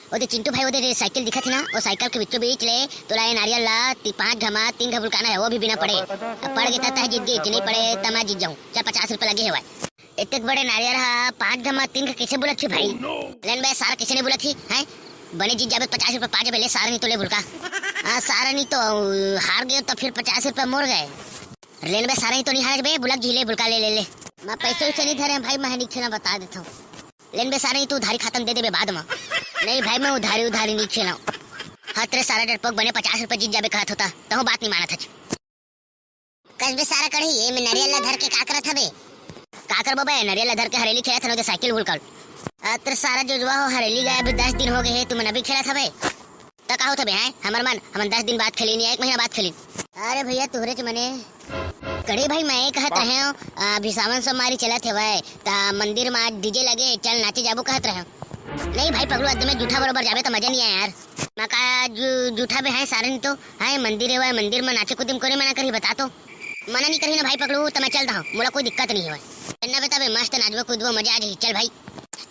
ओदे चिंटू भाई ओदे साइकिल दिखा थी ना, वो साइकिल के बीचों बीच ले तोला ये नारियल ला 5 घमा 3 घबुल काना है, वो भी बिना पड़े पड़ गया था जीत गई, नहीं पड़े तमा जीत जाऊं। चल 50 रुपए लगे है इतने बड़े नारियल हा 5 घमा 3 कैसे बोला थी भाई? लेन भाई सारा किसी ने बोला थी है बने जीत जाबे 50 रुपए पा जाबे, ले सारा नहीं तो ले भुलका। हाँ सारा नहीं तो हार गए तो फिर 50 रुपए मोड़ गए। लेन भाई सारा ही तो नहीं हार बे, बुलक झीले भुलका ले ले ले। मैं पैसे से नहीं धरे भाई, मैं नहीं खेला बता देता हूँ। लेन बे सारा ही तू उधारी खत्म दे दे बाद में। नहीं भाई मैं उधारी नहीं खेला। हाँ तेरे सारा डरपोक बने 50 रुपए जीत जाबे कहत होता तो बात नहीं माना था। कसबे सारा कढ़ी ये मैं नरियल धर के का करत हबे? का कर बाबा नरियल धर के हरेली खेलत हनो साइकिल भुलकर। तेरे सारा जो जुआ हो हरेली गए अभी 10 दिन हो गए है, तुम अभी खेलत हबे तो का होत हबे हैं? हमर मन हम 10 दिन बाद खेली नहीं 1 महीना बाद खेली। अरे भैया तुहरे च मने कड़ी भाई मैं कहत रहे हो अभी सावन सोमवारी चलत है भाई ता मंदिर में डीजे लगे चल नाचे जाबो कहत रहे हो। नहीं भाई पगलू अद में जूठा बरोबर जाबे तो मजा नहीं आया यार। मैं का जूठा भी है सारे नहीं तो है मंदिर है मंदिर में नाचे कुदिम करे मना करी बता तो मना नहीं करी ना भाई पगलू तो मैं चल रहा हूँ, मोला कोई दिक्कत नहीं है। चलना बेटा बे मस्त नाचबो कूदबो मजा आ जाए। चल भाई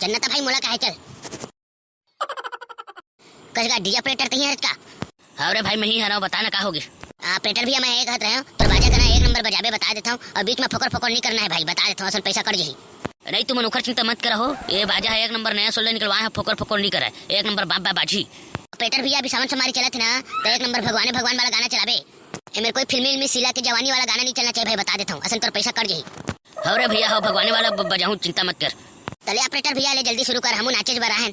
चलना था भाई मोला का है चल कस का डीजे ऑपरेटर तही है का? अरे भाई मैं ही हराऊं बता ना का होगी ऑपरेटर भैया मैं एक कहत रहे हूं तो बाजा करना 1 नंबर बजाबे बता देता हूं और बीच में फोकर नहीं करना है भाई बता देता हूं, असल पैसा कट जाही। नहीं तुम अनुखर चिंता मत करो, ये बाजा है 1 नंबर नया सोल्डर निकलवा है, फोकर नहीं करे 1 नंबर बाबा बाजी। ऑपरेटर भैया अभी सावन सोमवारी चला थी ना तो 1 नंबर भगवान वाला गाना चलाबे। मेरे कोई फिल्मी में सिला के जवानी वाला गाना नहीं चलना चाहिए भाई बता देता हूँ, असल तो पैसा कट जाही। अरे भैया हो भगवान वाला बजाऊं चिंता मत कर। चले ऑपरेटर भैया ले जल्दी शुरू कर हम नाचे बरा है।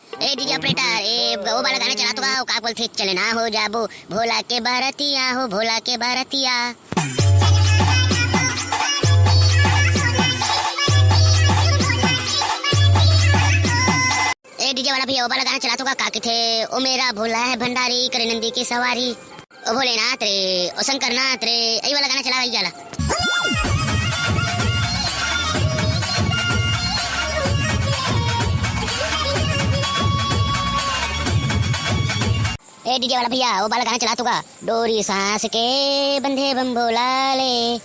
ए डीजे ऑपरेटर ए वो वाला गाना चला तो का बोलते चले ना हो जाबो भोला के बारतिया हो भोला के बारतिया। ए डीजे वाला भैया वो वाला गाना चला तो का थे ओ मेरा भोला है भंडारी करे नंदी की सवारी ओ भोलेनाथ रे ओ शंकरनाथ रे यही वाला गाना चला जाला। ए डीजे वाला भैया वो वाला गाना चला तो डोरी सांस के बंधे बम भोला ले